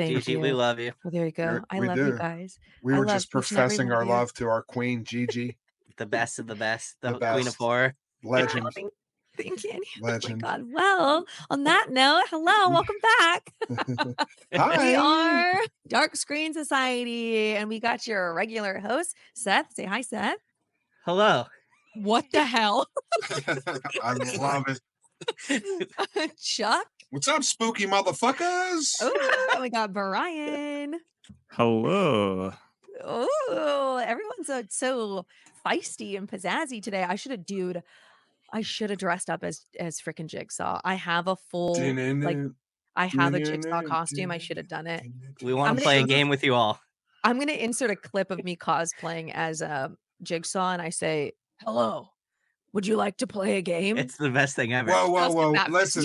Thank Gigi, we you. love you. Well, there you go. I We love you do. guys. We I were love just each and every professing one our of you. love to our queen, Gigi, The best of the best. the The queen of best horror. legend, Thank you. Oh my legend. God. Well, on that note, hello, welcome back. We Hi. are Dark Screen Society, and we got your regular host, Seth. Say hi, Seth. Hello. What the hell? I love it. Chuck. What's up, spooky motherfuckers? Oh, we got Brian. Hello. Oh, everyone's so feisty and pizzazzy today. I should have dressed up as freaking Jigsaw. I have a full I have a Jigsaw costume. I should have done it. We want to play a game with you all. I'm gonna insert a clip of me cosplaying as Jigsaw, and I say, "Hello, would you like to play a game?" It's the best thing ever. Whoa. Listen.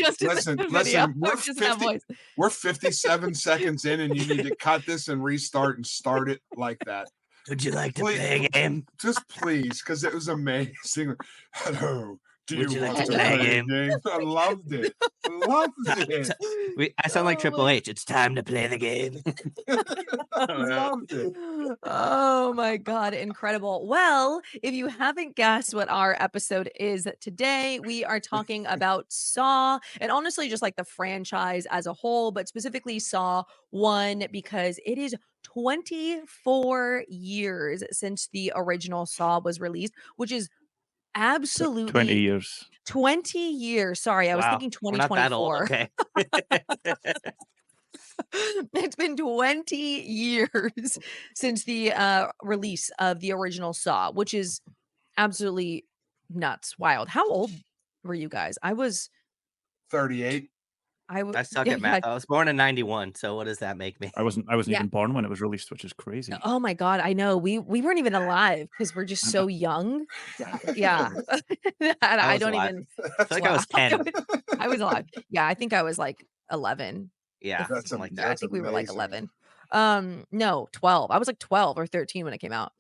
We're 57 seconds in, and you need to cut this and restart and start it like that. Would you like to play a game? Just please, because it was amazing. Hello. Would you like to play a game? I loved it. I sound like Triple H. It's time to play the game. I loved it. Oh my God, incredible. Well, if you haven't guessed what our episode is today, we are talking about Saw, and honestly just like the franchise as a whole, but specifically Saw 1, because it is 24 years since the original Saw was released, which is absolutely 20 years. 20 years. Sorry, I was thinking 2024. We're not that old. Okay. It's been 20 years since the release of the original Saw, which is absolutely nuts, wild. How old were you guys? I was 38. I suck at math. I was born in 91, so what does that make me? I wasn't even born when it was released, which is crazy. Oh my God, I know. We weren't even alive because we're just so young. Yeah. I don't alive. even I feel like I was 10. I was alive. Yeah, I think I was like 11. Yeah, That's something like Yeah, that. I think we were like 11. No, 12. I was like 12 or 13 when it came out.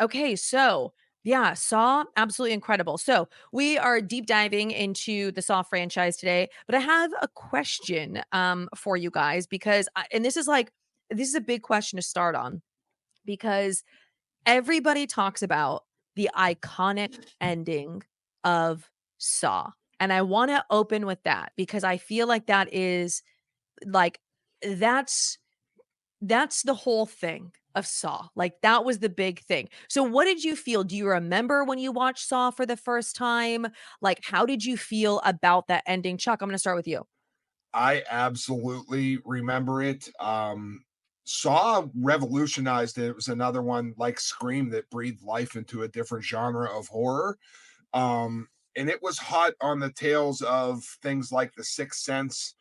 Okay, so yeah, Saw, absolutely incredible. So we are deep diving into the Saw franchise today, but I have a question for you guys because this is a big question to start on because everybody talks about the iconic ending of Saw. And I want to open with that because I feel like that is like that's the whole thing of Saw. Like that was the big thing. So what did you feel? Do you remember when you watched Saw for the first time? Like how did you feel about that ending? Chuck, I'm going to start with you. I absolutely remember it. Saw revolutionized it. It was another one like Scream that breathed life into a different genre of horror. And it was hot on the tails of things like The Sixth Sense.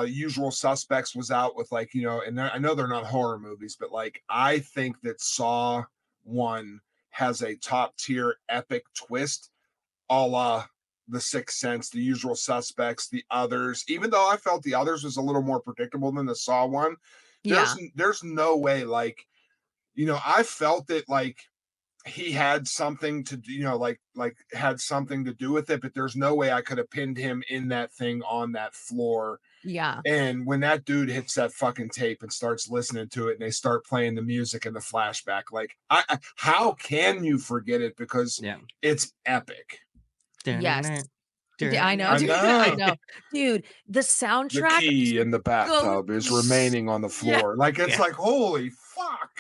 Usual Suspects was out with and I know they're not horror movies, but I think that Saw 1 has a top tier epic twist a la The Sixth Sense, The Usual Suspects, The Others. Even though I felt The Others was a little more predictable than the Saw 1, there's no way I felt it he had something to had something to do with it, but there's no way I could have pinned him in that thing on that floor. Yeah. And when that dude hits that fucking tape and starts listening to it and they start playing the music and the flashback, how can you forget it? Because it's epic. Yes. I know. Dude, the soundtrack. The key in the bathtub is remaining on the floor. Holy fuck.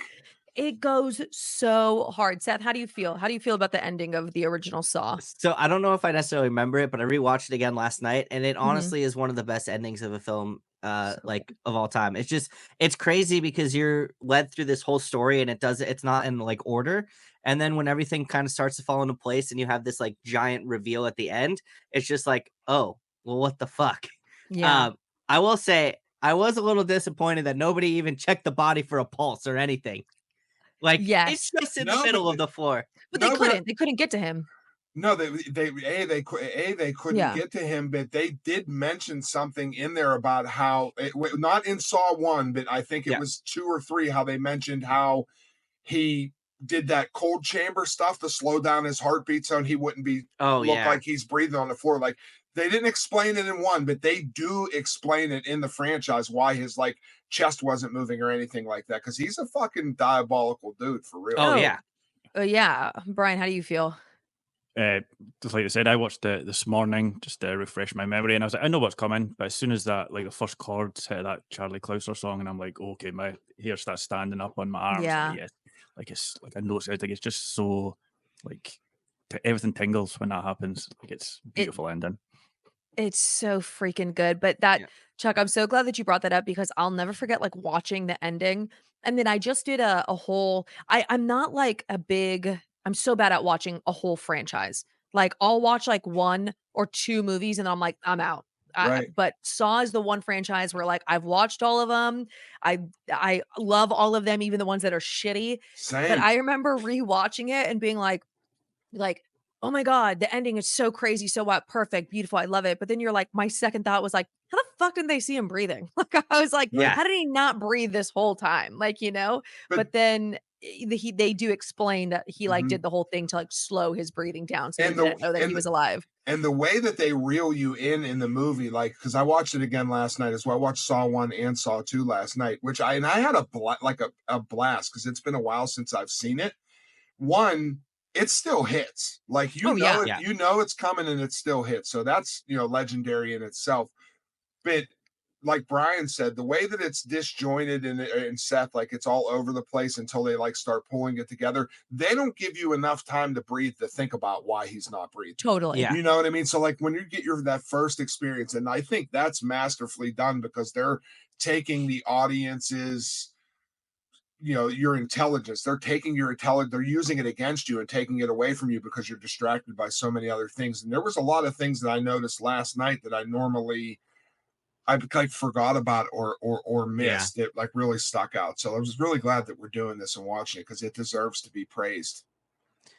It goes so hard. Seth, how do you feel? How do you feel about the ending of the original Saw? So I don't know if I necessarily remember it, but I rewatched it again last night, and it honestly is one of the best endings of a film, of all time. It's crazy because you're led through this whole story, and it's not in order. And then when everything kind of starts to fall into place, and you have this giant reveal at the end, it's just oh, well, what the fuck? Yeah. I will say I was a little disappointed that nobody even checked the body for a pulse or anything. It's just in the middle of the floor. But they couldn't get to him. No, they couldn't get to him, but they did mention something in there about how not in Saw 1, but I think it was 2 or 3, how they mentioned how he did that cold chamber stuff to slow down his heartbeat so he wouldn't be look like he's breathing on the floor. They didn't explain it in 1, but they do explain it in the franchise why his like chest wasn't moving or anything like that. Because he's a fucking diabolical dude for real. Oh, Oh, yeah. Yeah. Brian, how do you feel? Just like I said, I watched it this morning just to refresh my memory, and I was like, I know what's coming. But as soon as that, like the first chords hit that Charlie Clouser song, and I'm like, okay, my hair starts standing up on my arms. Yeah. Like, yes, like it's like I know it's like it's just so like everything tingles when that happens. Like it's It beautiful ending. It's so freaking good, but that Yeah. Chuck, I'm so glad that you brought that up because I'll never forget, like, watching the ending, and then I just did a whole I'm not, like, I'm so bad at watching a whole franchise. Like, I'll watch, like, 1 or 2 movies, and then I'm like, "I'm out." Right. But Saw is the one franchise where, like, I've watched all of them. I love all of them, even the ones that are shitty, but Same. I remember rewatching it and being like, "Oh my god, the ending is so crazy, so what, perfect, beautiful, I love it." But then you're like my second thought was like, "How the fuck didn't they see him breathing?" Like, I was like, But Yeah. "How did he not breathe this whole time?" Like, but But then they do explain that he, like, mhm. did the whole thing to, like, slow his breathing down so he and the didn't know that he and was alive. and the way that they reel you in the movie, like, because I watched it again last night as well. I watched Saw 1 and Saw 2 last night, which I had a blast because it's been a while since I've seen it. 1, it still hits. Like, Oh, yeah. Yeah. it's coming and it still hits. So that's, legendary in itself. But like Brian said, the way that it's disjointed in Seth, like it's all over the place until they like start pulling it together. They don't give you enough time to breathe to think about why he's not breathing. Totally. Yeah. You know what I mean? So like when you get that first experience, and I think that's masterfully done because they're taking the audience's, your intelligence. They're taking your intelligence, they're using it against you and taking it away from you because you're distracted by so many other things. And there was a lot of things that I noticed last night that I like forgot about or Yeah. missed. It like really stuck out. So I was really glad that we're doing this and watching it because it deserves to be praised.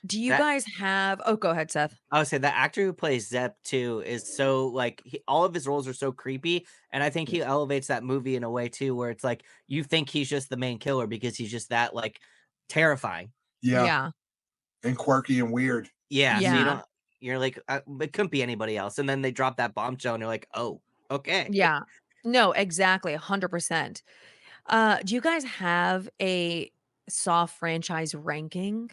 Do you That guys have Oh, go ahead, Seth. I would say the actor who plays Zep too is so like all of his roles are so creepy, and I think he elevates that movie in a way too, where it's like you think he's just the main killer because he's just that like terrifying. Yeah, Yeah. and quirky and weird. Yeah, so Yeah. you're like it couldn't be anybody else, and then they drop that bombshell, and you're like, oh, okay. Yeah. No, exactly, 100%. Do you guys have a Saw franchise ranking?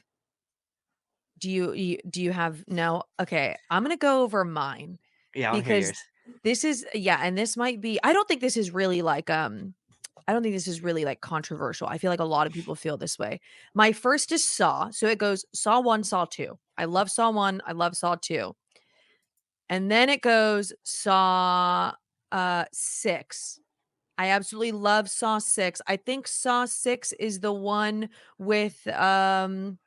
Do you have no? Okay, I'm gonna go over mine Yeah, I want to hear because yours. this is yeah, and this might be I don't think this is really like I don't think this is really like controversial. I feel like a lot of people feel this way. My first is Saw, so it goes Saw 1, Saw 2. I love Saw 1, I love Saw 2. And then it goes Saw 6. I absolutely love Saw 6. I think Saw 6 is the one with the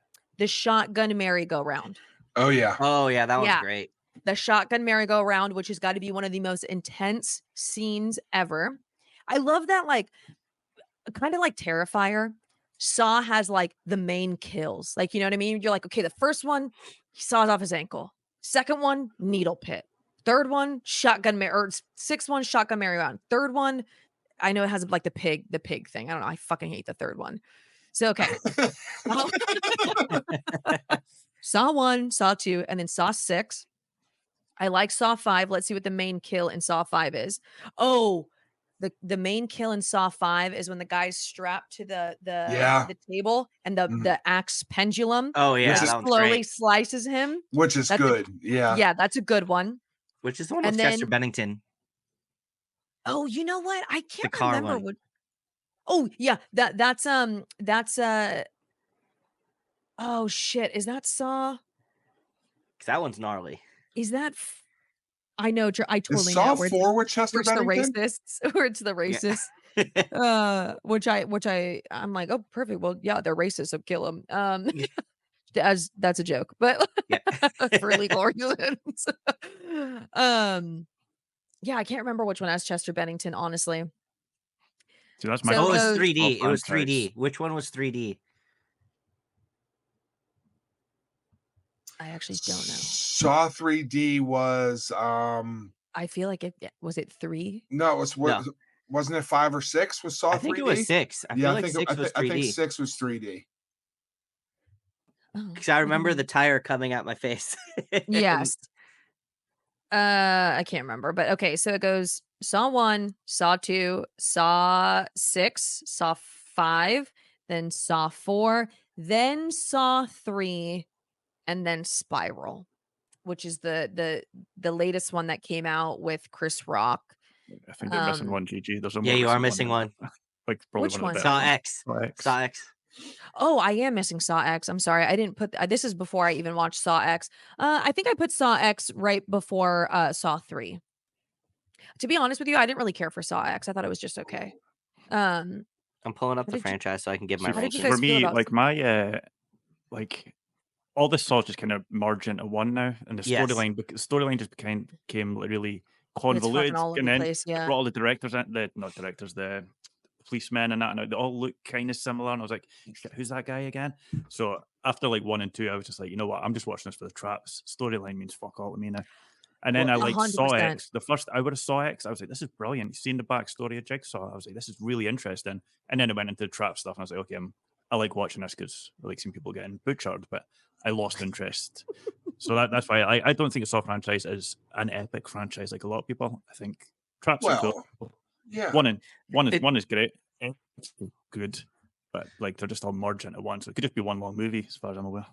shotgun merry-go-round. Oh yeah. Oh yeah, that one's Yeah, great. the shotgun merry-go-round, which has got to be one of the most intense scenes ever. I love that, like, kind of like Terrifier. Saw has like the main kills. Like, you know what I mean? You're like, okay, the first one, he saws off his ankle. Second one, needle pit. Third one, or sixth one, shotgun merry-go-round. Third one, I know it has like the pig thing. I don't know. I fucking hate the third one. So okay. Saw 1, Saw 2, and then Saw 6. I like Saw 5. Let's see what the main kill in Saw 5 is. Oh, the main kill in Saw 5 is when the guy's strapped to Yeah. the table and the Mhm. the axe pendulum Oh Which yeah, like is that one's slowly great. slices him. which is That's a good. Yeah. yeah, that's a good one. Which is the one with And Chester then Bennington, oh, you know what? I the can't car remember one. what Oh, yeah, that's oh shit, is that Saw? 'Cause that one's gnarly. Is that I know, I Is totally know Saw 4 with Chester where it's the Bennington? racists, where it's the Yeah. racists, I'm like, "Oh, perfect, well, yeah, they're racist, so kill 'em." As that's a joke, but Yeah. for legal reasons. Um, yeah, I can't remember which one has Chester Bennington, honestly. See, that's my So Oh, it it was question goes with the Saw 3D. It was franchise. 3D. Which one was 3D? I actually don't know. Saw 3D was I feel like was it 3? no, it was what No, wasn't it 5 or 6 was Saw I think it was 3D? 6. I Yeah, feel I like think 6 was I think 3D. 6 was 3D. Oh, Because I maybe remember not. the tire coming at my face. And Yes. I can't remember, but okay, so it goes Saw 1, Saw 2, Saw 6, Saw 5, then Saw 4, then Saw 3, and then Spiral, which is the latest one that came out with Chris Rock. I think you're missing Um, one, GG. There's a Yeah, more you are recent one missing than one. that. Like, probably which one of the one? better Saw ones. X. Saw X. Saw X. Oh, I am missing Saw X. I'm sorry. I didn't put this is before I even watched Saw X. I think I put Saw X right before Saw 3. To be honest with you, I didn't really care for Saw X. I thought it was just okay. Um, I'm pulling up how the did you franchise so I can give my See, how did you ranking. for guys feel me, about like like all the saws just kind of merge into one now, and the Yes. storyline just became like, really it's fucking convoluted, all over and the then place, they yeah. brought all the directors in, the not directors, the policemen and that, and they all look kind of similar, and I was like, "Shit, who's that guy again?" So after like 1 and 2, I was just like, you know what, I'm just watching this for the traps. Storyline means fuck all to me now. And then Well, I like Saw 100%. X. The first hour of Saw X, I was like, this is brilliant. You've seen the backstory of Jigsaw. I was like, this is really interesting. And then I went into the trap stuff, and I was like, okay, I like watching this because I like seeing people getting butchered, but I lost interest. So that's why I don't think a Saw franchise is an epic franchise like a lot of people. I think traps are cool. well, yeah. It- One is great. It's good, but like they're just all merged into one. So it could just be one long movie, as far as I'm aware.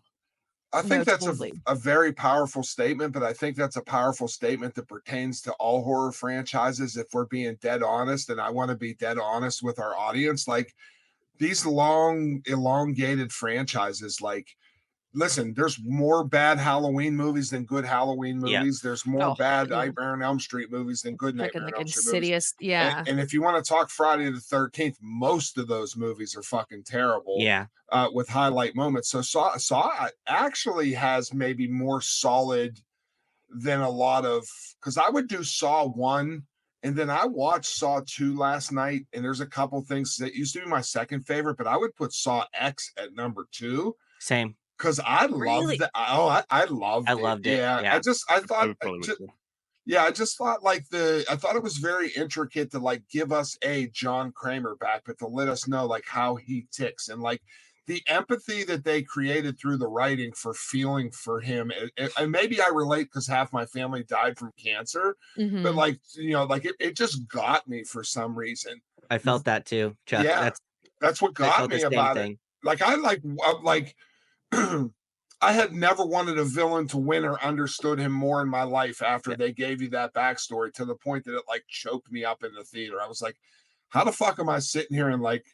I No, think that's totally. a very powerful statement, but I think that's a powerful statement that pertains to all horror franchises if we're being dead honest. And I want to be dead honest with our audience. Like these long, elongated franchises, like, listen, there's more bad Halloween movies than good Halloween Yeah. movies. There's more Oh, bad yeah. Nightmare on Elm Street movies than good Freaking Nightmare on like Elm Street movies. Insidious, yeah. And if you want to talk Friday the 13th, most of those movies are fucking terrible. Yeah. With highlight moments. So Saw actually has maybe more solid than a lot of, because I would do Saw 1 and then I watched Saw 2 last night, and there's a couple things that used to be my second favorite, but I would put Saw X at number 2 Same. because I loved Really? that. Oh, I loved I it. loved it. Yeah, Yeah. I I thought would probably would. yeah, I just thought like I thought it was very intricate to like give us a John Kramer back, but to let us know like how he ticks and like the empathy that they created through the writing for feeling for him. And maybe I relate because half my family died from cancer, but Mhm. like, like it just got me for some reason. I felt that too, Chuck. Yeah, that's what I got felt the me same about it. thing. Like I like I had never wanted a villain to win or understood him more in my life after they gave you that backstory to the point that it like choked me up in the theater. I was like, how the fuck am I sitting here and like,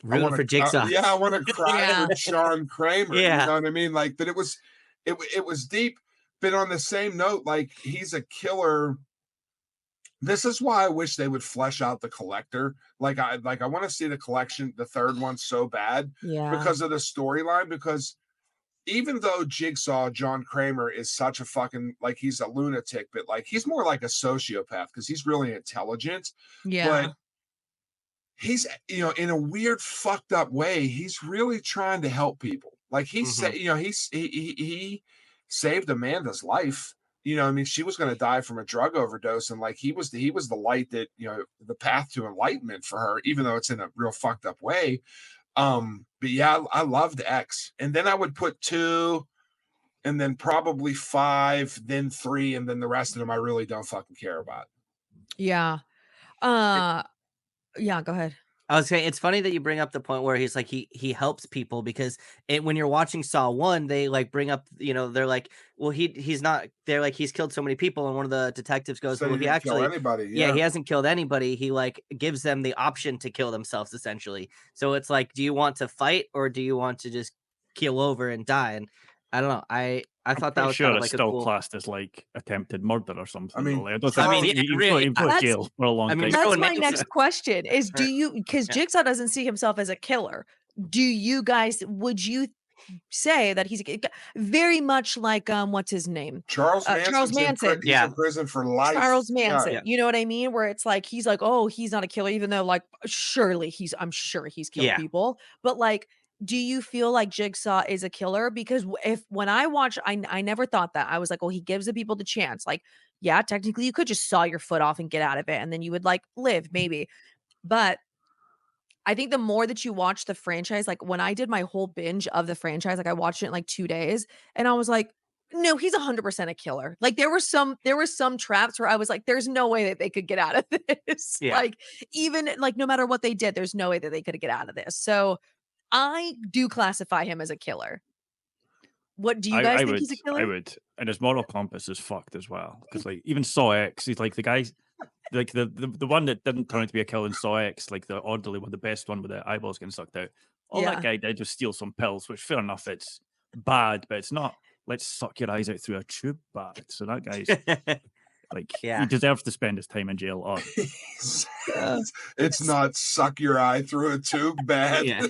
Rooting for Jigsaw. I want to cry Yeah. for John Kramer. You Yeah. know what I mean? Like, but it was deep. But on the same note, like he's a killer. This is why I wish they would flesh out the collector. Like I want to see the collection, the third one, so bad Yeah. because of the storyline. Because even though Jigsaw John Kramer is such a fucking like he's a lunatic, but like he's more like a sociopath because he's really intelligent, Yeah. but he's in a weird fucked up way he's really trying to help people. Like he saved Amanda's life. I mean, she was going to die from a drug overdose, and like he was the light that the path to enlightenment for her, even though it's in a real fucked up way. But yeah, I loved X. And then I would put 2, and then probably 5, then 3, and then the rest of them I really don't fucking care about. Yeah. It- Yeah, go ahead. I was saying it's funny that you bring up the point where he's like he helps people because when you're watching Saw 1, they like bring up, they're like, well, he's not, they're like, he's killed so many people, and one of the detectives goes, So well, you he didn't kill actually, anybody. yeah, Yeah. he hasn't killed anybody. He like gives them the option to kill themselves essentially. So it's like, do you want to fight or do you want to just keel over and die? And I don't know. I I'm thought that pretty was sure kind of it's like a still cool. classed as like attempted murder or something. I mean, though. Like, I don't Charles- think yeah, you've really. got That's- jail for a long I mean, time. no That's one my names next it. question is Right. because Yeah. Jigsaw doesn't see himself as a killer. Do you guys would you say that he's very much like what's his name? Charles Charles Manson's Manson. he's Yeah. in prison for life. Charles Manson. Yeah. You know what I mean? Where it's like he's like, oh, he's not a killer, even though like I'm sure he's killed Yeah. people. But like, do you feel like Jigsaw is a killer? Because when I watch, I never thought that. I was like, well, he gives the people the chance. Like, yeah, technically you could just saw your foot off and get out of it, and then you would like live, maybe. But I think the more that you watch the franchise, like when I did my whole binge of the franchise, like I watched it in like 2 days, and I was like, No, he's 100% a killer. Like, there were some traps where I was like, "There's no way that they could get out of this." Yeah. Like, even, like, no matter what they did, there's no way that they could get out of this. So, I do classify him as a killer. What do you guys I think would, he's a I killer? would, and his moral compass is fucked as well. Because like even Saw X, he's like the guy, like the one that didn't turn out to be a killer in Saw X, like the orderly one, the best one with the eyeballs getting sucked out. All that Yeah. guy did was steal some pills, which fair enough, it's bad, but it's not. Let's suck your eyes out through a tube bad. So that guy's like he Yeah. deserves to spend his time in jail. Or He Yeah. says, it's not suck your eye through a tube bad. Yeah.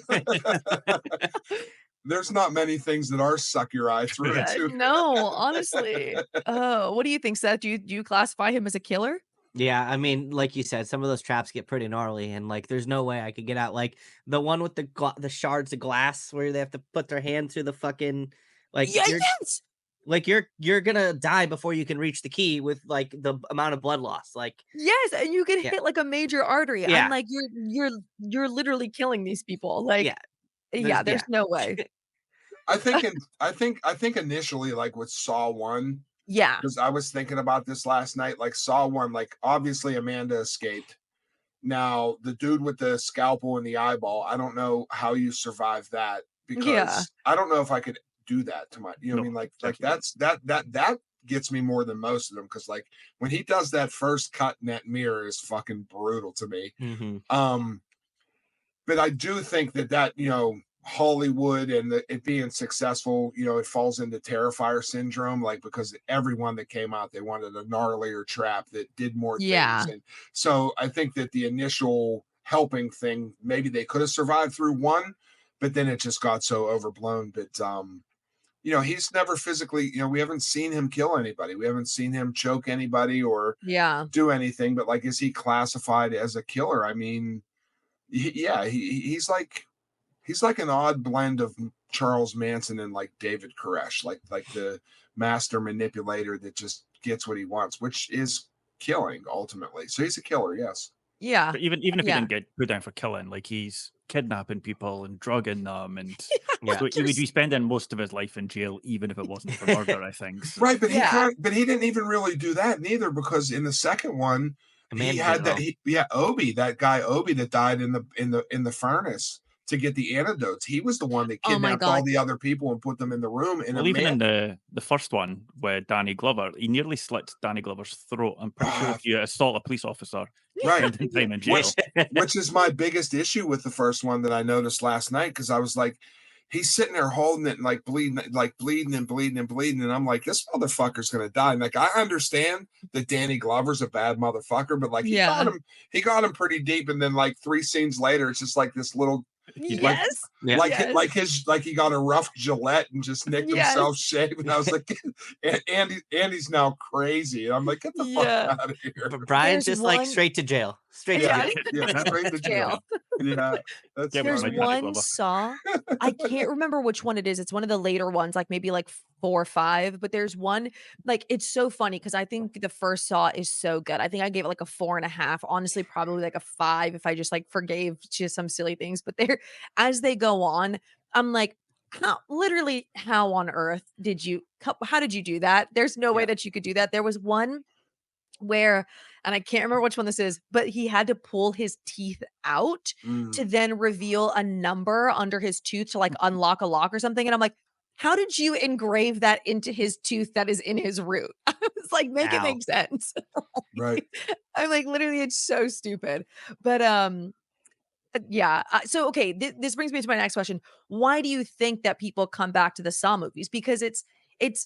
There's not many things that are suck your eye through a tube. No, honestly. Oh, what do you think, Seth? Do you classify him as a killer? Yeah, I mean, like you said, some of those traps get pretty gnarly, and like, there's no way I could get out. Like the one with the shards of glass where they have to put their hand through the fucking, like Yeah, you're yes. like you're gonna die before you can reach the key with like the amount of blood loss. Like, Yes, and you get yeah, hit like a major artery. I'm yeah, like, you're literally killing these people. Like, yeah. yeah, Yeah, there's no way. I think initially, like with Saw 1, Yeah. because I was thinking about this last night, like Saw 1, like obviously Amanda escaped. Now, the dude with the scalpel in the eyeball, I don't know how you survive that, Yeah. because I don't know if I could do that to my, you know what I no, mean? Like definitely. that gets me more than most of them, because like when he does that first cut in that mirror is fucking brutal to me. hmm But I do think that Hollywood and it being successful, it falls into Terrifier syndrome, like because everyone that came out, they wanted a gnarlier trap that did more things, Yeah. and so I think that the initial helping thing, maybe they could have survived through one, but then it just got so overblown. But he's never physically, we haven't seen him kill anybody, we haven't seen him choke anybody or Yeah. do anything. But like, is he classified as a killer? I mean, yeah, he's like an odd blend of Charles Manson and like David Koresh, like the master manipulator that just gets what he wants, which is killing ultimately. So he's a killer, yes. Yeah. But even if he Yeah. didn't get put down for killing, like he's kidnapping people and drugging them, and Yeah. so he would There's be spending most of his life in jail, even if it wasn't for murder. I think. So, Right, but yeah. he didn't even really do that neither, because in the second one, he Amanda did had it that all. Obi, that guy Obi that died in the furnace to get the antidotes. He was the one that Oh my kidnapped all God. the other people and put them in the room. And well, even in the first one with Danny Glover, he nearly slit Danny Glover's throat. I'm pretty sure if you assault a police officer, you're right, spending time in jail. which is my biggest issue with the first one that I noticed last night, because I was like, he's sitting there holding it and like bleeding and bleeding and bleeding, and I'm like, this motherfucker's gonna die. And like, I understand that Danny Glover's a bad motherfucker, but like Yeah. he got him pretty deep, and then like 3 scenes later, it's just like this little like Yes. Yeah. Yes. like he got a rough Gillette and just nicked Yes. himself shaved. And I was like, Andy's now Andy's now, and I'm like, get the fuck Yeah. out of here. But Brian's There's just like one straight to jail. Straight to Yeah. jail. Yeah, straight to jail. Yeah, that's Get There's my funny. Danny one Glover. Saw. I can't remember which one it is. It's one of the later ones, like maybe like 4 or 5, but there's one, like, it's so funny because I think the first Saw is so good. I think I gave it like a 4.5. Honestly, probably like a 5 if I just like forgave just some silly things. But they're as they go on, I'm like, how on earth how did you do that? There's no way Yeah. that you could do that. There was one where, and I can't remember which one this is, but he had to pull his teeth out to then reveal a number under his tooth to like unlock a lock or something. And I'm like, how did you engrave that into his tooth that is in his root? I was like, make it Ow. make sense. Right. I'm like, literally, it's so stupid. But yeah. So okay, this brings me to my next question. Why do you think that people come back to the Saw movies? Because it's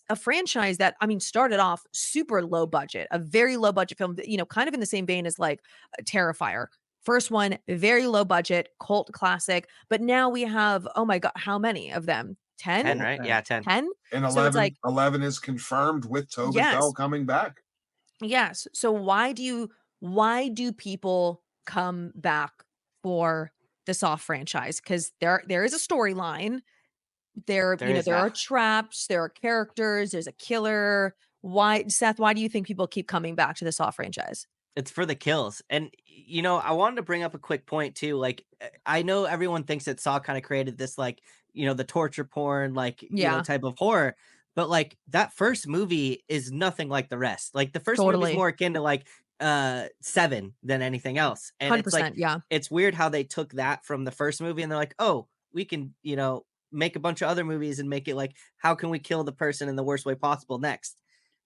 a franchise that, I mean, started off super low budget, a very low budget film, kind of in the same vein as like Terrifier. First one, very low budget, cult classic. But now we have, oh my God, how many of them? 10? 10, right? Yeah, 10. 10? And So it's like, 11 is confirmed with Tobin yes. Bell coming back. Yes. So why do people come back for the Saw franchise? Because there is a storyline. There, There is, there yeah. are traps, there are characters, there's a killer. Seth, why do you think people keep coming back to the Saw franchise? It's for the kills. And I wanted to bring up a quick point too. Like, I know everyone thinks that Saw kind of created this, like, the torture porn, like, Yeah. type of horror. but like that first movie is nothing like the rest. Like the first movie is Totally. more akin to like Seven than anything else. And it's like 100%. Yeah. it's weird how they took that from the first movie and they're like, oh, we can, make a bunch of other movies and make it like, how can we kill the person in the worst way possible next?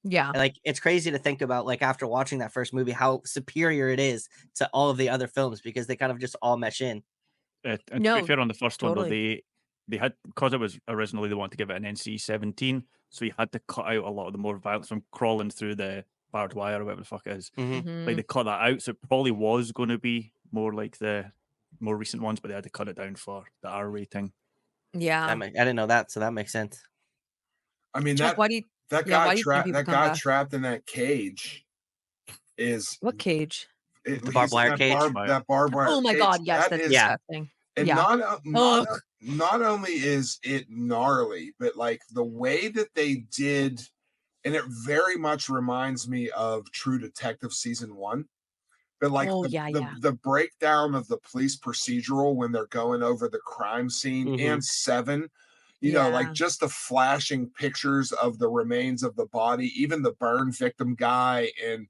Yeah. Like it's crazy to think about, like after watching that first movie, how superior it is to all of the other films because they kind of just all mesh in. And to be No, fair, on the first one though, totally. they had, because it was originally they wanted to give it an NC-17, so you had to cut out a lot of the more violence from crawling through the barbed wire or whatever the fuck it is. Mhm. Like Mhm. they cut that out, so it probably was going to be more like the more recent ones, but they had to cut it down for the R rating. Yeah. I didn't know that, so that makes sense. I mean Chuck, why do you that yeah, guy why do you think people that come guy back? trapped in that cage is What cage? The barbed he's in wire cage? that barbed wire Oh my cage. god, yes, That that's is, Yeah. disgusting. and Yeah. Ugh. not only is it gnarly, but like the way that they did, and it very much reminds me of True Detective season 1. But like Oh, yeah, yeah. the breakdown of the police procedural when they're going over the crime scene Mhm. and Seven, like Yeah. just the flashing pictures of the remains of the body, even the burn victim guy and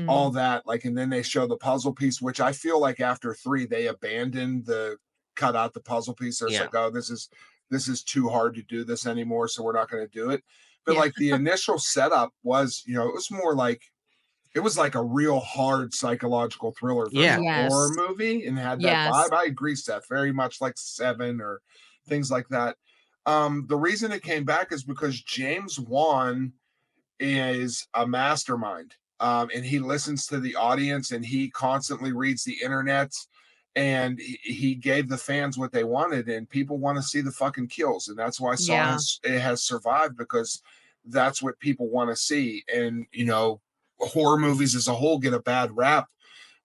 all Mhm. that. Like, and then they show the puzzle piece, which I feel like after 3, they abandoned the cut out the puzzle piece. They're just Yeah. like, oh, this is too hard to do this anymore, so we're not going to do it. But Yeah. like the initial setup was, it was more like it was like a real hard psychological thriller versus Yeah. a horror Yes. movie and had that Yes. vibe. I agree, Seth, very much like Seven or things like that. The reason it came back is because James Wan is a mastermind. And he listens to the audience and he constantly reads the internet and he gave the fans what they wanted and people want to see the fucking kills. And that's why Yeah. it has survived because that's what people want to see. And, horror movies as a whole get a bad rap,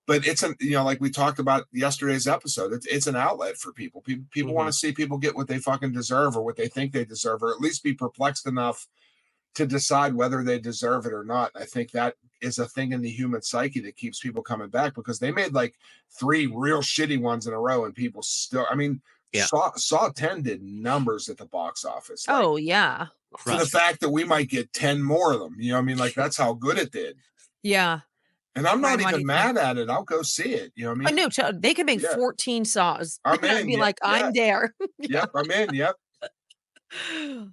but it's like we talked about yesterday's episode, it's an outlet for people. People want to see people get what they fucking deserve or what they think they deserve, or at least be perplexed enough to decide whether they deserve it or not. I think that is a thing in the human psyche that keeps people coming back because they made like 3 real shitty ones in a row and people still, I mean, Yeah. Saw 10 did numbers at the box office. Like, Oh, yeah. for the fact that we might get 10 more of them, what I mean? Like, that's how good it did. Yeah. And I'm not Brian, why do even you think mad at it. I'll go see it. You know what I Oh, mean? no, they could make Yeah. 14 Saws. I'm I'd in. be Yeah. like, "I'm there." Yeah. Yep. I'm in. Yep.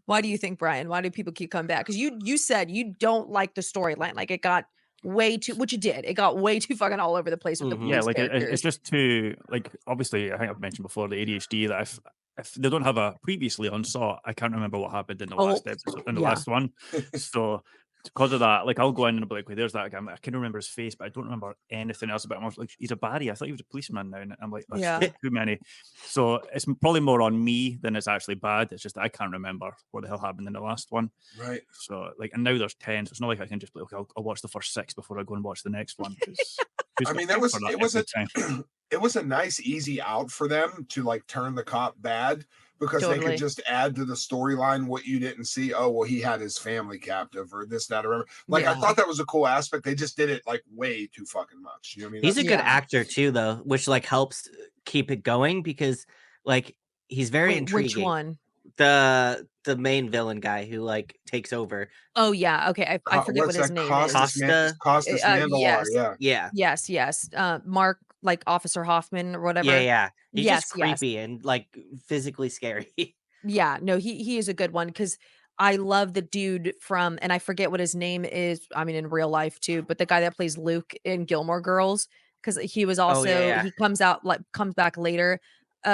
Why do you think, Brian? Why do people keep coming back? Because you said you don't like the storyline. Like it got way too, which it did. It got way too fucking all over the place with the Mhm. Yeah, police like it's characters. just too like obviously I think I've mentioned before the ADHD that if they don't have a previously on Saw, I can't remember what happened in the Oh, last episode in the yeah. last one. So because of that, like I'll go in and be like, "Wait, there's that guy." I can remember his face, but I don't remember anything else about him. I was like, "He's a baddie." I thought he was a policeman now, and I'm like, "That's Yeah. too many." So it's probably more on me than it's actually bad. It's just that I can't remember what the hell happened in the last one. Right. So like, and now there's 10, so it's not like I can just be like, I'll watch the first 6 before I go and watch the next one. I mean, it it was a nice, easy out for them to like turn the cop bad because they Totally. could just add to the storyline what you didn't see. Oh, well, he had his family captive or this, that, or whatever. Like, I Yeah. thought that was a cool aspect. They just did it like way too fucking much. You know what I mean? He's a That's- good Yeah. actor too, though, which like helps keep it going because like he's very Wait, which intriguing. one? The main villain guy who like takes over. Oh, yeah. Okay. I forget what what's his that? name is. Costa? Costas Mandalar. Yes. Yeah. Yeah. Yes. Yes. Mark, like Officer Hoffman or whatever. Yeah. He's Yes. just Yes. creepy and like physically scary. Yeah, no, he is a good one because I love the dude from, and I forget what his name is. I mean, in real life too, but the guy that plays Luke in Gilmore Girls, because he was Oh, yeah, also yeah. he comes back later.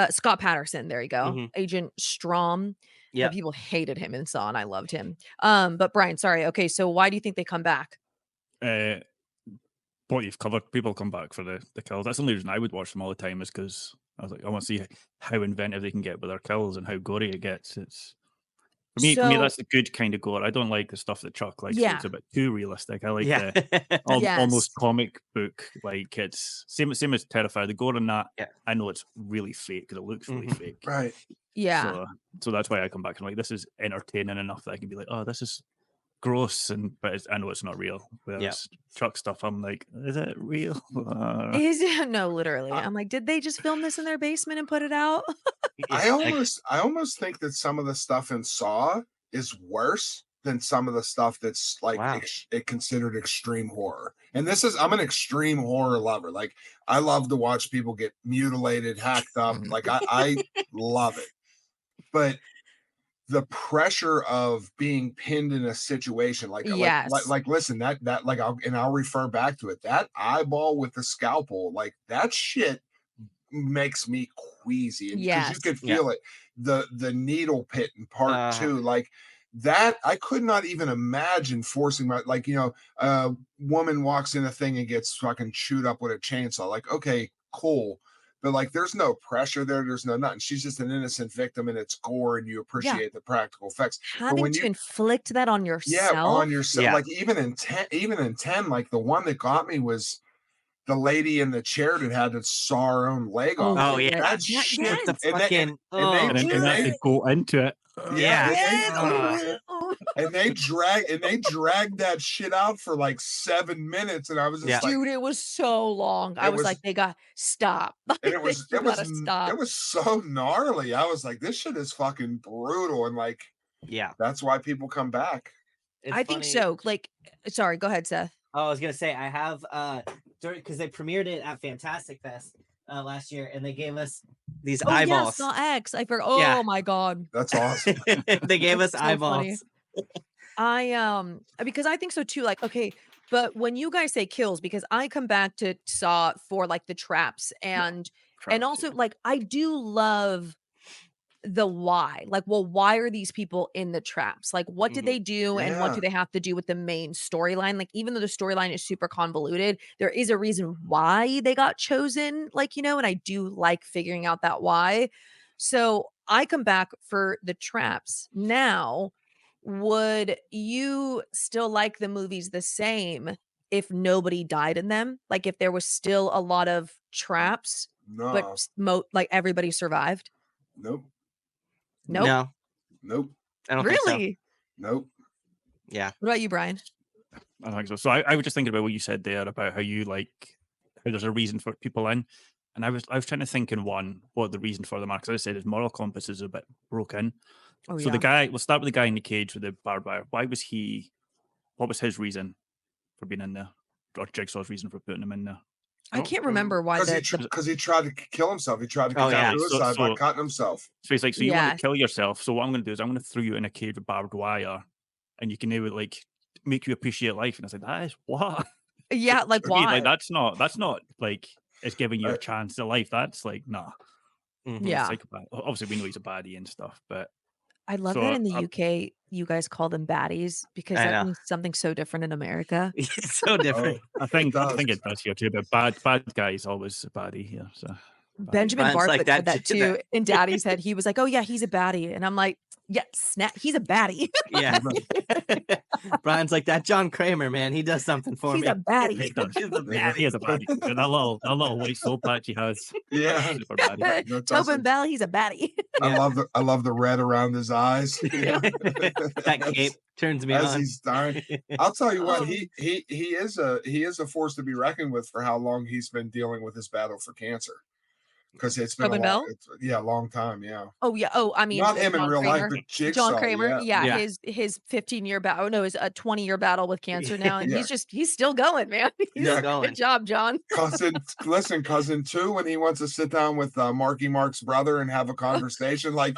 Scott Patterson, there you go, Mhm. Agent Strom. Yeah, Yep. people hated him in Saw, and I loved him. But Brian, sorry. Okay, so why do you think they come back? What you've covered, people come back for the kills. That's the only reason I would watch them all the time is because I was like, I want to see how inventive they can get with their kills and how gory it gets. It's for me, So that's the good kind of gore. I don't like the stuff that Chuck likes. yeah, It's a bit too realistic. I like Yeah. the yes, almost comic book. Like it's same as Terrifier. The gore in that, Yeah. I know it's really fake because it looks really Mhm. fake. Right. yeah. So that's why I come back and like this is entertaining enough that I can be like, oh, this is gross, but I know it's not real. Whereas Chuck stuff, I'm like, is it real? Is no, literally. I- I'm like, did they just film this in their basement and put it out? I Like, almost think that some of the stuff in Saw is worse than some of the stuff that's like Wow. it considered extreme horror. And I'm an extreme horror lover. Like I love to watch people get mutilated, hacked up. Like I love it. But the pressure of being pinned in a situation Yes. listen, that like I'll refer back to it. That eyeball with the scalpel, like that shit makes me queasy, and because you Yes. could feel it, the needle pit in part two, like that, I could not even imagine forcing my, like, a woman walks in a thing and gets fucking chewed up with a chainsaw. Like, okay, cool. But like, there's no pressure there. There's no nothing. She's just an innocent victim, and it's gore, and you Yeah. appreciate the practical effects. But Having when to you, inflict that on yeah, yourself. on yourself, Yeah. like even in 10, like the one that got me was the lady in the chair that had to saw her own leg off. Oh, Like, yeah. that Yeah, shit. yes. The And fucking And then and they go into it. yeah, Yes. and they dragged that shit out for like 7 minutes, and I was just like, Dude, it was so long. I it was was, like, they got stop. and Like, you gotta stop. it was so gnarly. I was like, this shit is fucking brutal, and like, Yeah. that's why people come back. It's I think funny. so. Like, sorry, go ahead, Seth. Oh, I was gonna say I have because they premiered it at Fantastic Fest last year, and they gave us these Oh yeah, eyeballs. Saw X. I forgot. Oh Yeah. my god. That's awesome. They gave us So funny. eyeballs. Because I think so too. Like, okay, but when you guys say kills, because I come back to Saw for like the traps and also like I do love the why. Like, well, why are these people in the traps? Like, what did Mhm. they do and what Yeah. do they have to do with the main storyline? Like, even though the storyline is super convoluted, there is a reason why they got chosen, like, and I do like figuring out that why. So I come back for the traps. Now, would you still like the movies the same if nobody died in them? Like, if there was still a lot of traps, but No, like everybody survived? nope, Nope. No, nope, I don't think so. Really? nope. Yeah. What about you, Brian? I don't think so. So I was just thinking about what you said there about how you like how there's a reason for people in, and I was trying to think in one what the reason for them are, because I said his moral compass is a bit broken. Oh So yeah. the guy, we'll start with the guy in the cage with the barbed wire. Why was he? What was his reason for being in there, or Jigsaw's reason for putting him in there? I can't remember why the Because he tried to kill himself. He tried to Oh, commit yeah. suicide by So- cutting himself. So he's like, so you want Yes. to kill yourself? So what I'm going to do is I'm going to throw you in a cage with barbed wire, and you can now like make you appreciate life. And I said, that is what? yeah, like To me, why? like that's not like it's giving you a chance to life. That's like nah. Mhm. Yeah. Psychopath. Obviously, we know he's a baddie and stuff, but I love so that in the I- UK you guys call them baddies because I that know. means something so different in America. It's so different. I think does. it does here too. But bad guy is always a baddie here. So Benjamin Brian's like Bartlett that said that too, too in Daddy's Head. He was like, "Oh yeah, he's a baddie," and I'm like, "Yeah, snap, he's a baddie. Yeah. Brian's like that John Kramer, man. He does something for He's me. a baddie." he does. He's a baddie. He is a baddie. That little white soul patch he has. Yeah. Super baddie. That's Tobin awesome. Bell, he's a baddie. Yeah. I love the red around his eyes. That cape turns me As on. he's dying. I'll tell you what, Oh. he is a force to be reckoned with for how long he's been dealing with his battle for cancer. Because it's been Tobin Bell? a long time, yeah. Oh yeah. Oh, I mean, Not him in John real life, Kramer. but Jigsaw. John Kramer, Yeah. yeah, Yeah. his 15-year battle. No, his 20-year battle with cancer now, and Yeah. he's still going, man. Yeah. Going. Good job, John. Cousin two, when he wants to sit down with Marky Mark's brother and have a conversation, like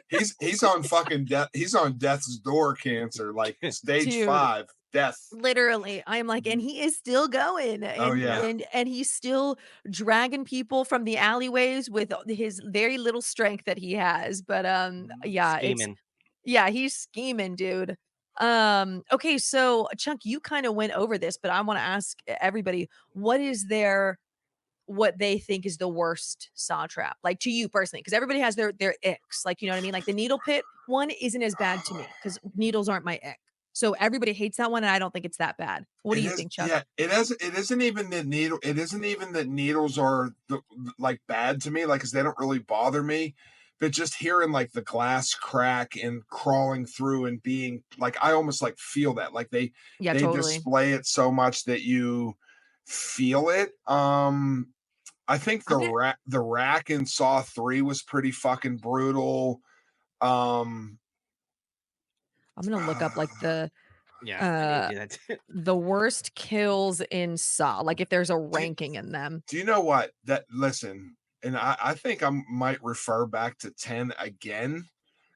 he's on fucking death. He's on death's door, cancer, like stage Dude. 5, death. Literally, I'm like, and he is still going, and Oh, yeah. and he's still dragging people from the alleyways with his very little strength that he has. But yeah, Scheming. he's scheming, dude. Okay, so Chunk, you kind of went over this, but I want to ask everybody, what they think is the worst saw trap, like to you personally, because everybody has their icks, like, you know what I mean? Like the needle pit one isn't as bad to me because needles aren't my ick. So everybody hates that one, and I don't think it's that bad. What do you think, Chuck? Yeah, it isn't even that needles are like bad to me, like, because they don't really bother me. But just hearing like the glass crack and crawling through and being like, I almost like feel that, like they Totally. display it so much that you feel it. I think the rack in Saw 3 was pretty fucking brutal. I'm gonna look up like Yeah, I need to uh do that too. the worst kills in Saw, like if there's a Do, ranking in them. do you know what? That listen, and I think I might refer back to 10 again.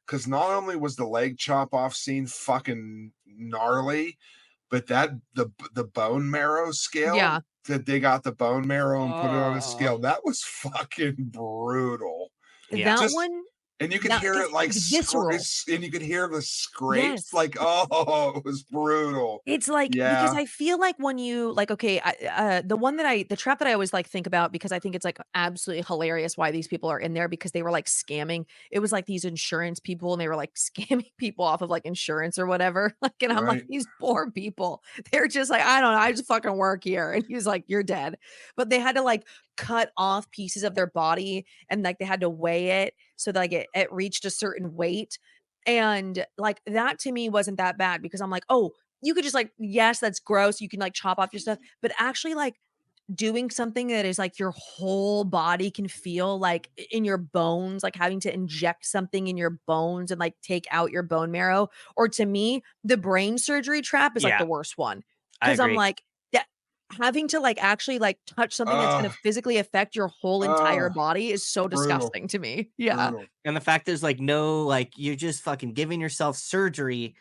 Because not only was the leg chop off scene fucking gnarly, but that the bone marrow scale Yeah. to dig out the bone marrow and put it on a Oh, scale, that was fucking brutal. yeah. That Just one, and you could that hear because it like it's visceral. and you could hear the scrapes, Yes. like, oh, it was brutal. It's like because Yeah, I feel like when you like, okay, the trap that I always like think about because I think it's like absolutely hilarious why these people are in there because they were like scamming. It was like these insurance people and they were like scamming people off of like insurance or whatever. Like, and I'm like, right. these poor people. They're just like, I don't know, I just fucking work here. And he was like, you're dead. But they had to like cut off pieces of their body and like they had to weigh it so that like it reached a certain weight. And like that to me wasn't that bad because I'm like, oh, you could just like, yes, that's gross. You can like chop off your stuff, but actually like doing something that is like your whole body can feel like in your bones, like having to inject something in your bones and like take out your bone marrow. Or to me, the brain surgery trap is like Yeah, the worst one. I Cause I'm agree. like, that having to like actually like touch something that's Uh, gonna physically affect your whole entire uh, body is so brutal, disgusting to me. Yeah. brutal. And the fact there's like no like you're just fucking giving yourself surgery.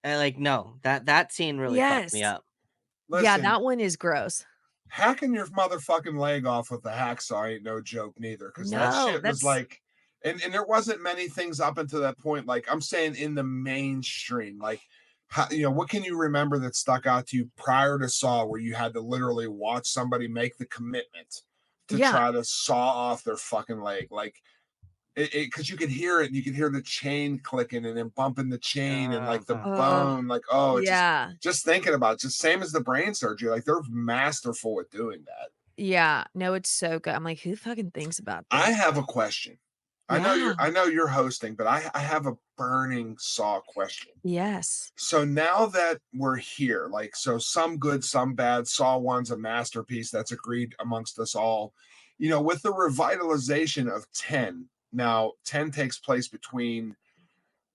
And like no, that scene really fucked me Yes. up. Yeah, Listen, that one is gross. hacking your motherfucking leg off with a hacksaw ain't no joke neither. Because that No, shit was that's like, and there wasn't many things up until that point. Like I'm saying, in the mainstream, like, how, what can you remember that stuck out to you prior to Saw, where you had to literally watch somebody make the commitment to yeah. try to saw off their fucking leg, like because you could hear it, and you could hear the chain clicking and then bumping the chain and like the Uh-huh. Oh, bone, like, oh, it yeah. just thinking about it, just same as the brain surgery, like they're masterful at doing that. Yeah, no, it's so good. I'm like, who fucking thinks about I this? have a question. Yeah. I know you're hosting, but I have a burning Saw question. Yes. So now that we're here, like, so some good, some bad, Saw One's a masterpiece that's agreed amongst us all. With the revitalization of 10, now 10 takes place between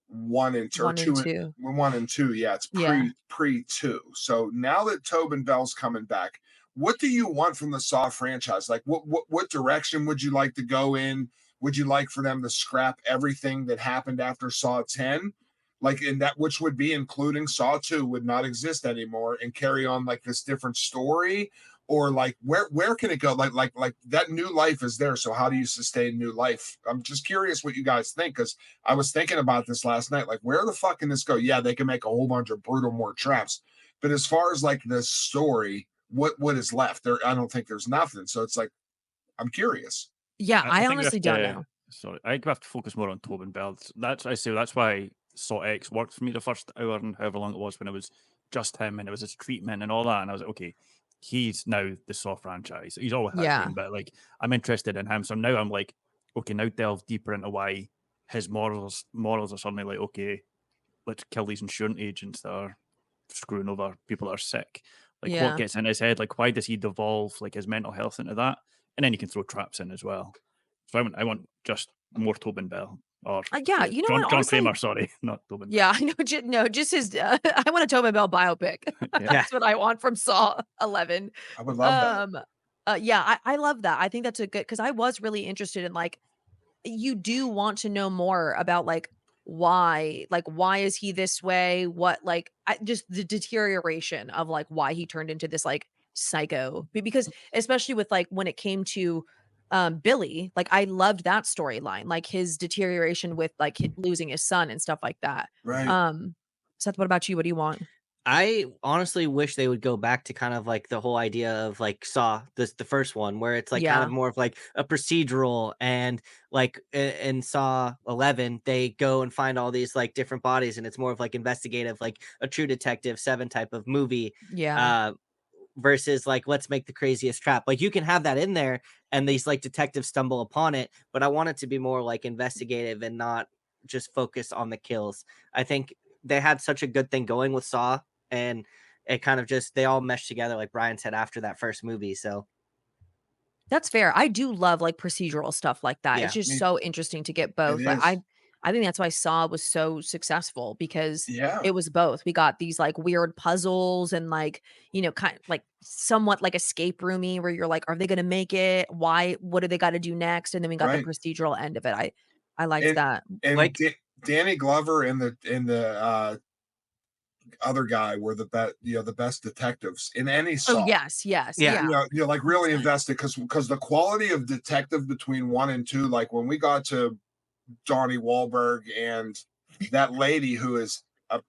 one and two, or 1 and two, 2. 1 and 2. Yeah, it's Yeah. pre two. So now that Tobin Bell's coming back, what do you want from the Saw franchise? Like, what direction would you like to go in? Would you like for them to scrap everything that happened after Saw 10? Like, in that, which would be including Saw 2 would not exist anymore and carry on like this different story? Or like where can it go? Like that new life is there. So how do you sustain new life? I'm just curious what you guys think, because I was thinking about this last night. Like, where the fuck can this go? Yeah, they can make a whole bunch of brutal more traps, but as far as like the story, what is left there? I don't think there's nothing. So it's like I'm curious. Yeah, I I think we honestly have don't to. know. Sorry, I think we have to focus more on Tobin Bell. That's why Saw X worked for me the first hour and however long it was when it was just him and it was his treatment and all that. And I was like, okay, he's now the Saw franchise. He's always has Yeah. been, but like I'm interested in him. So now I'm like, okay, now delve deeper into why his morals are suddenly like, okay, let's kill these insurance agents that are screwing over people that are sick. Like what Yeah. gets in his head? Like why does he devolve like his mental health into that? And then you can throw traps in as well. So I want just more Tobin Bell or Yeah, you know John what? John Honestly, Kramer. Sorry, not Tobin. yeah, I know. No, just his. I want a Tobin Bell biopic. Yeah. That's what I want from Saw 11. I would love that. Um, yeah, I love that. I think that's a good because I was really interested in like you do want to know more about like why is he this way? What like just the deterioration of like why he turned into this like psycho. Because especially with like when it came to Billy, like I loved that storyline, like his deterioration with like losing his son and stuff like that. Right. Um Seth, what about you? What do you want? I honestly wish they would go back to kind of like the whole idea of like Saw, the first one, where it's like kind of Yeah. more of like a procedural, and like in Saw 11, they go and find all these like different bodies, and it's more of like investigative, like a True Detective 7 type of movie. Yeah. Uh, versus like let's make the craziest trap. Like you can have that in there, and these like detectives stumble upon it, but I want it to be more like investigative and not just focus on the kills. I think they had such a good thing going with Saw, and it kind of just they all meshed together, like Brian said, after that first movie. So That's fair. I do love like procedural stuff like that. It's yeah, just so interesting to get It both. Like is. I think that's why Saw was so successful because Yeah, it was both. We got these like weird puzzles and like, kind like somewhat like escape roomy where you're like, are they gonna make it? Why? What do they got to do next? And then we got the right. procedural end of it. I liked And that. and Like, Da Danny Glover and the other guy were the best detectives in any Oh Saw. yes, yes, yeah, yeah. Like really invested because the quality of detective between 1 and 2, like when we got to Donnie Wahlberg and that lady who is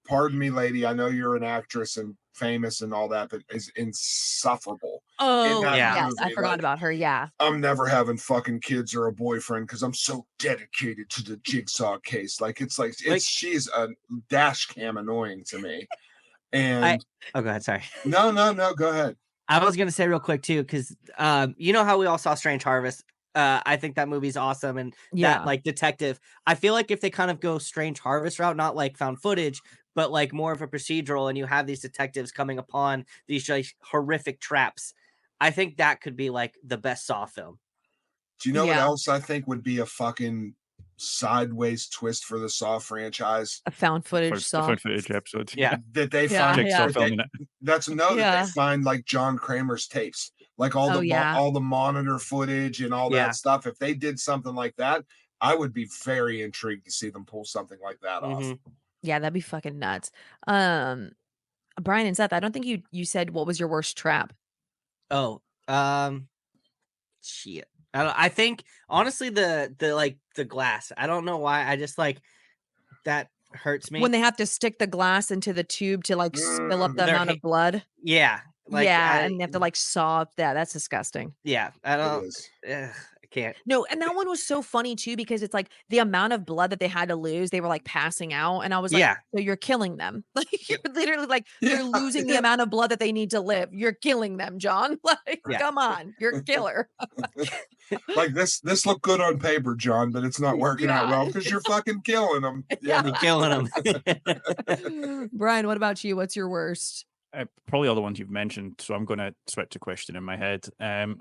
pardon me, lady, I know you're an actress and famous and all that, but is insufferable in Oh that yeah. yes, I movie. forgot Like, about her. Yeah. I'm never having fucking kids or a boyfriend because I'm so dedicated to the Jigsaw case. Like Like she's a dash cam annoying to me. I And oh, go ahead. Sorry. no, go ahead. I was gonna say real quick too, because you know how we all saw Strange Harvest. I think that movie's awesome, and that Yeah. like detective. I feel like if they kind of go Strange Harvest route, not like found footage, but like more of a procedural, and you have these detectives coming upon these like horrific traps, I think that could be like the best Saw film. Do you know what Yeah. else I think would be a fucking sideways twist for the Saw franchise? A found footage The Saw. found footage episode. Yeah. That they Yeah, find Jigsaw yeah. filming it. that they Yeah. find like John Kramer's tapes, like all Oh the yeah. all the monitor footage and all that Yeah. stuff. If they did something like that, I would be very intrigued to see them pull something like that off. hmm Yeah, that'd be fucking nuts. Um, Brian and Seth, I don't think you said what was your worst trap. Oh, shit. I think honestly the like the glass. I don't know why. I just like that hurts When me. they have to stick the glass into the tube to like spill up the Mm, Their amount of ha- blood. yeah, like Yeah, and they have to like saw up that. That's disgusting. yeah. I it don't. is. I can't. No, and that one was so funny too because it's like the amount of blood that they had to lose, they were like passing out. And I was like, Yeah, so you're killing them. Like you're literally like Yeah, they're losing the yeah. amount of blood that they need to live. You're killing them, John. Like, yeah, come on, you're a killer. Like this looked good on paper, John, but it's not working out Yeah. well because you're fucking killing them. Yeah. you're killing them. Brian, what about you? What's your worst? Probably all the ones you've mentioned. So I'm going to switch a question in my head. And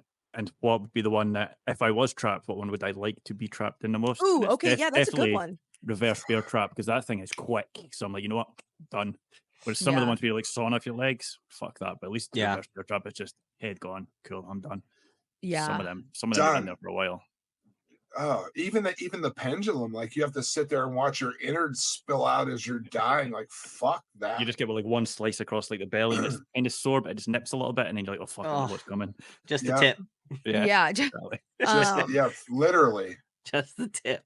what would be the one that, if I was trapped, what one would I like to be trapped in the most? Ooh, And it's okay, yeah, that's a good definitely one. reverse bear trap because that thing is quick. So I'm like, you know what, done. Whereas some of the Yeah. ones where you're like sawing off your legs, fuck that. But at least the Yeah. reverse bear trap is just head gone. Cool, I'm done. Some Yeah. of them are in Done. there for a while. Oh, even the pendulum, like you have to sit there and watch your innards spill out as you're dying. Like fuck that. You just get with like one slice across like the belly and it's kind of sore, but it just nips a little bit, and then you're like, oh fuck, I know Oh, what's coming. just the Yeah. tip. Yeah, Yeah. exactly. Just yeah, literally. Just the tip.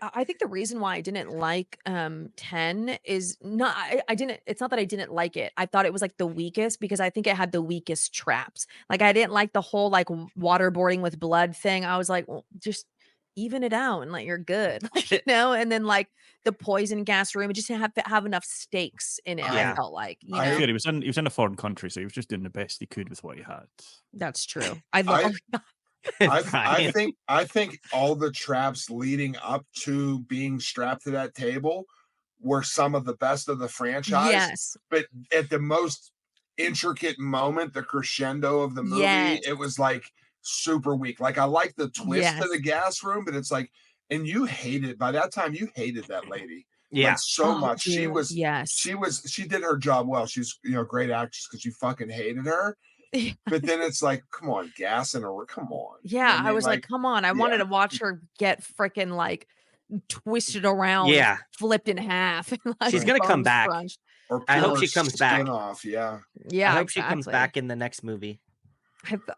I think the reason why I didn't like 10 is not I didn't it's not that I didn't like it. I thought it was like the weakest because I think it had the weakest traps. Like I didn't like the whole like waterboarding with blood thing. I was like, well, just even it out and like you're good. Like, and then like the poison gas room, it just didn't have enough stakes in it, I Yeah. felt like, I- Fair, he was in a foreign country, so he was just doing the best he could with what he had. That's true. I love I Brian. I think all the traps leading up to being strapped to that table were some of the best of the franchise. Yes. But at the most intricate moment, the crescendo of the movie, Yes. it was like super weak. Like I like the twist to Yes. the gas room, but it's like, and you hated by that time you hated that lady. Yeah. Like so Oh, much. dude, yes. She did her job well. She's a great actress because you fucking hated her. But then it's like, come on, gas and a come on. Yeah, I mean, was like, come on. I wanted to watch her get freaking like twisted around, and Yeah. flipped in half, and like She's gonna come bones back. crunched. or I hope peel she her comes skin back. off. Yeah. Yeah, I hope she comes exactly. back in the next movie.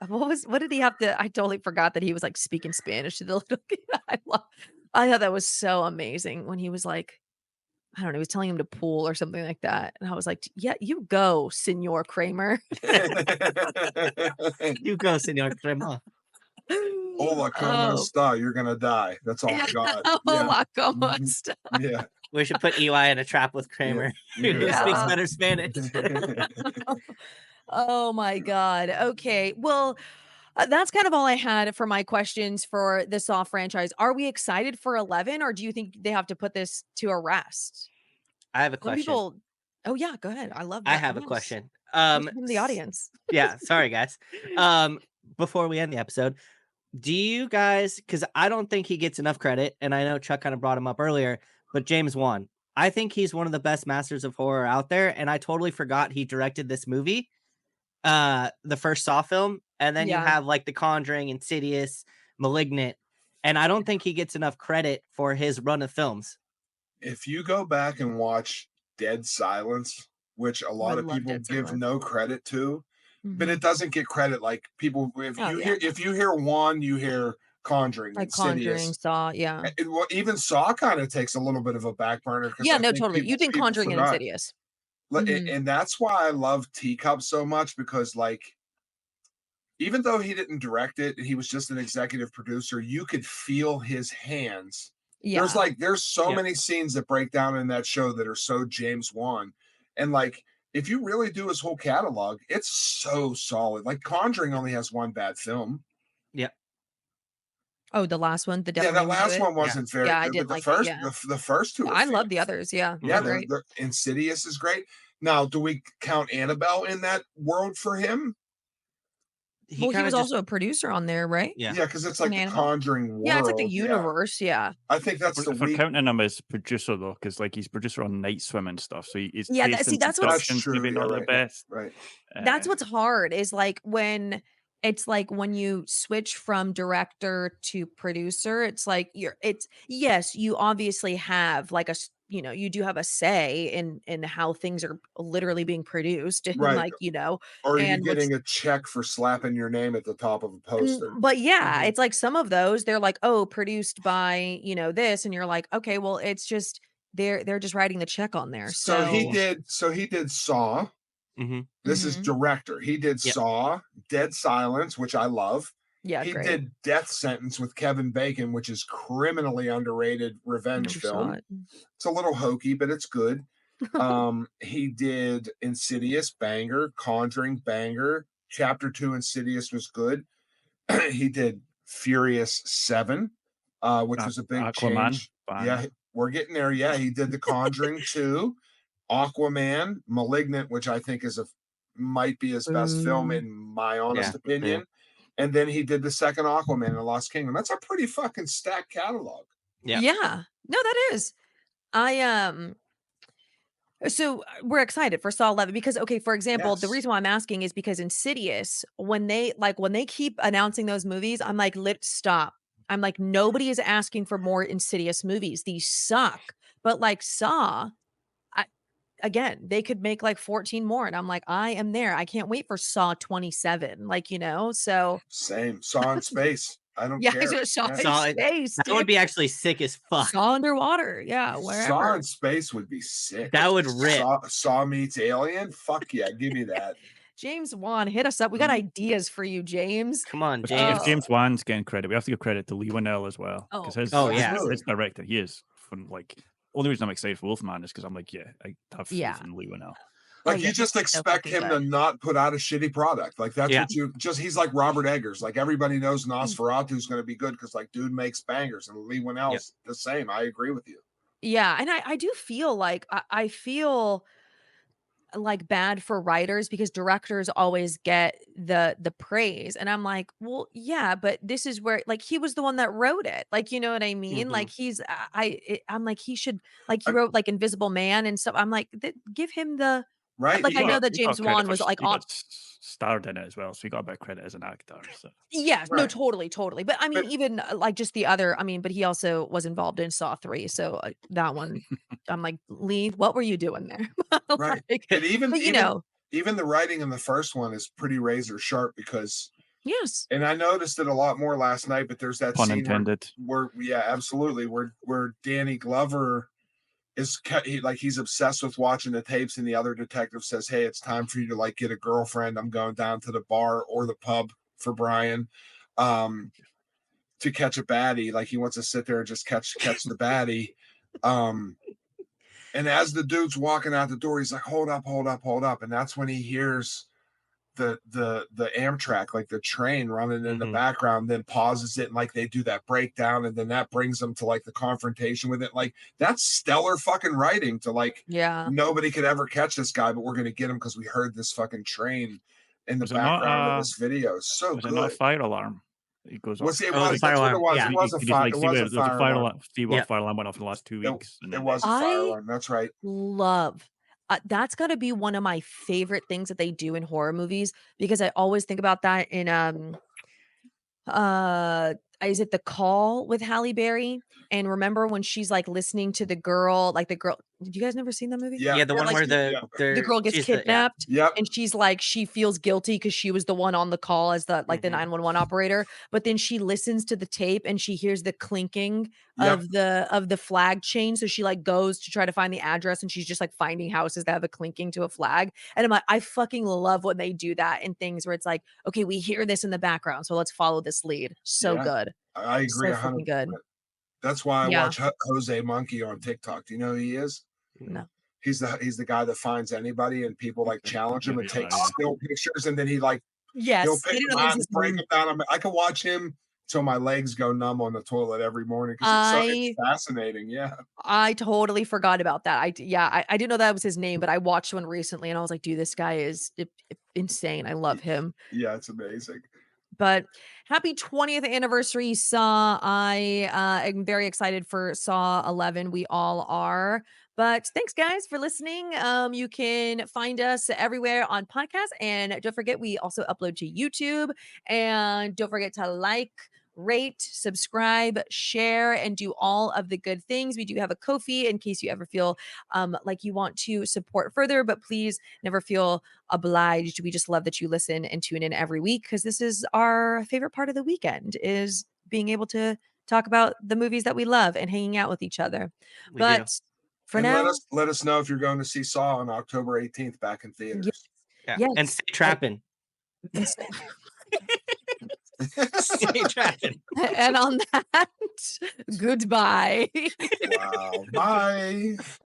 What did he have to? I totally forgot that he was like speaking Spanish to the little kid. I thought that was so amazing when he was like, I don't know, he was telling him to pull or something like that, and I was like, yeah, you go, Senor Kramer. You go, Senor Crema. Hola, como Oh, está? You're gonna die. That's all I got. Yeah. hola, como Mhm. está? Yeah. We should put Eli in a trap with Kramer, who Yeah. speaks Yeah. better Spanish. Oh my God. Okay. Well, that's kind of all I had for my questions for the Saw franchise. Are we excited for 11 or do you think they have to put this to a rest? I have a Some question. people, oh yeah, go ahead. I love I that. have a Yes. question. From the audience. Yeah, sorry guys. Before we end the episode, do you guys, because I don't think he gets enough credit, and I know Chuck kind of brought him up earlier, but James Wan. I think he's one of the best masters of horror out there, and I totally forgot he directed this movie, the first Saw film, and then you Yeah. have like The Conjuring, Insidious, Malignant, and I don't think he gets enough credit for his run of films. If you go back and watch Dead Silence, which a I lot of love people Dead give Silence. no credit to, but Mhm. it doesn't get credit like people. Oh, yeah. If you hear one, you hear Conjuring, Like Conjuring, Insidious. Saw, yeah. Well, even Saw kind of takes a little bit of a back burner because Yeah, I no, think totally. You think people Conjuring and forgot. Insidious. And, Mhm. that's why I love Teacup so much, because like, even though he didn't direct it, he was just an executive producer, you could feel his hands. Yeah. There's so Yeah. many scenes that break down in that show that are so James Wan. And like, if you really do his whole catalog, it's so solid. Like Conjuring only has one bad film. Yeah. Oh, the last one, The Yeah, Devil that Made Me Do last It? one wasn't very Yeah, I good, but didn't like it, yeah. the first two are I love the fantastic. others, yeah, Yeah, they're great. they're Insidious is great. Now, do we count Annabelle in that world for him? He Well, he kind was of just also a producer on there, right? yeah. Yeah, because it's In like the Annabelle? Conjuring Yeah, it's like the world. Yeah, universe, yeah. I think that's the If we're weak. counting him as producer though, because like he's producer on Night Swim and stuff, so his Yeah, taste in that's what's That's production's true. maybe Yeah, not the right. best. Right. that's Uh, what's hard is like when it's like when you switch from director to producer, it's like it's yes, you obviously have like you know, you do have a say in how things are literally being produced and Right. like, you know, Or are you and what's getting a check for slapping your name at the top of a poster? but yeah, Mhm. it's like some of those they're like, "Oh, produced by, you know, this," and you're like, "Okay, well, it's just they're just writing the check on there." So, So he did Saw. Mhm. This is mhm. director. He did Yep. Saw, Dead Silence, which I love. Yeah, He great. did Death Sentence with Kevin Bacon, which is criminally underrated revenge Never saw film. it. It's a little hokey, but it's good. He did Insidious, banger, Conjuring, banger. Chapter 2 Insidious was good. He did Furious 7, which was a big Aquaman, change. bang. Yeah, we're getting there. Yeah, he did The Conjuring 2, Aquaman, Malignant, which I think might be his best film Boo. in my Yeah. honest Me too. opinion. And then he did the second Aquaman in the Lost Kingdom. That's a pretty fucking stacked catalog. Yeah. Yeah. No, that is. I so we're excited for Saw 11 because okay, for example, the Yes. reason why I'm asking is because Insidious, when they keep announcing those movies, I'm like, "Lit stop." I'm like, "Nobody is asking for more Insidious movies. These suck." But like Saw, I again, they could make like 14 more and I'm like, "I am there. I can't wait for Saw 27." Like, you know? So, Same. Saw in Space. I don't yeah, care. Saw Yeah. in Saw it. space, That would dude. be actually sick as fuck. Saw underwater. Yeah, Saw wherever. in Space would be sick. That would rip. Saw meets Alien. Fuck yeah, give me that. James Wan, hit us up. We got ideas for you, James. Come on, If James. Oh, James Wan's getting credit, we have to give credit to Lee Winnell as well because oh, his Oh yeah. yeah. Absolutely. his director, he is from like. Only reason I'm excited for Wolfman is because I'm like, yeah, I have faith Yeah. in Lee Winnell. Oh, Like yeah, you he's just so expect fucking him to good. not put out a shitty product. Like that's Yeah. what you just he's like Robert Eggers. Like everybody knows Nosferatu's gonna be good because like dude makes bangers and Lee Yep. Winnell's the same. I agree with you. Yeah, and I do feel like I feel like bad for writers because directors always get the praise and I'm like, "Well, yeah, but this is where like he was the one that wrote it." Like, you know what I mean? Mhm. Like he's I'm like he should like he I- wrote like Invisible Man and stuff. I'm like, Give him the right? like I know that He got James credit Wan for was like he on got starred in it as well, so he got a bit of credit as an actor. So yes, no, Right. totally, totally. But I mean, But even like just the other, I mean, but he also was involved in Saw 3. So that one, I'm like, Lee, what were you doing there? right. Like, But but you know, even the writing in the first one is pretty razor sharp because yes. and I noticed it a lot more last night, but there's that pun scene intended. where yeah, absolutely, where Danny Glover he's obsessed with watching the tapes, and the other detective says, "Hey, it's time for you to like get a girlfriend. I'm going down to the bar or the pub for Brian, um, to catch a baddie. Like he wants to sit there and just catch the baddie." Um, and as the dude's walking out the door, he's like, "Hold up, hold up, hold up!" And that's when he hears the Amtrak, like the train running in the Mhm. background, then pauses it and like they do that breakdown, and then that brings them to like the confrontation with it. Like that's stellar fucking writing to like Yeah. nobody could ever catch this guy, but we're gonna get him because we heard this fucking train in the Was it not background of a this video. It's so was it not a good. fire alarm? It goes Was off. it Oh, the was fire that's what it alarm. was. Yeah. It You was a could just, fire. like, It see was where a there's a fire fire alarm. alarm see what Yep. fire alarm went off in the last 2 weeks, and It then was a fire I alarm. That's right. love that's gotta be one of my favorite things that they do in horror movies because I always think about that in, is it The Call with Halle Berry? And remember when she's, like, listening to the girl like, the girl did you guys never seen that movie? Yeah. Yeah, the Where, one like, where Yeah. the girl gets she's the yeah. kidnapped, Yep. and she's like she feels guilty because she was the one on the call as the like, the Mhm. 911 operator, but then she listens to the tape and she hears the clinking Yep. of the flag chain, so she, like, goes to try to find the address, and she's just, like, finding houses that have a clinking to a flag, and I'm like, I fucking love when they do that in things where it's like, "Okay, we hear this in the background, so let's follow this lead." So Yeah. good. I agree So 100%. freaking good. That's why I Yeah. watch Jose Monkey on TikTok. Do you know who he is? No. He's the guy that finds anybody and people like challenge him and take Yeah. still pictures and then he'll Yes. I pick didn't them know that was out and his break name. them down. I can watch him till my legs go numb on the toilet every morning because it's I fascinating. Yeah. I totally forgot about that. I didn't know that was his name, but I watched one recently and I was like, "Dude, this guy is insane. I love him." Yeah, it's amazing. But happy 20th anniversary, Saw. I am very excited for Saw 11. We all are. But thanks, guys, for listening. You can find us everywhere on podcasts. And don't forget, we also upload to YouTube. And don't forget to like, rate, subscribe, share, and do all of the good things. We do have a Ko-fi in case you ever feel like you want to support further. But please never feel obliged. We just love that you listen and tune in every week because this is our favorite part of the weekend is being able to talk about the movies that we love and hanging out with each other. We do. But for And now, let us know if you're going to see Saw on October 18th back in yes, theaters. Yeah. yes. And stay trapping. And, Stay trapping. and on that, goodbye. Wow. Bye.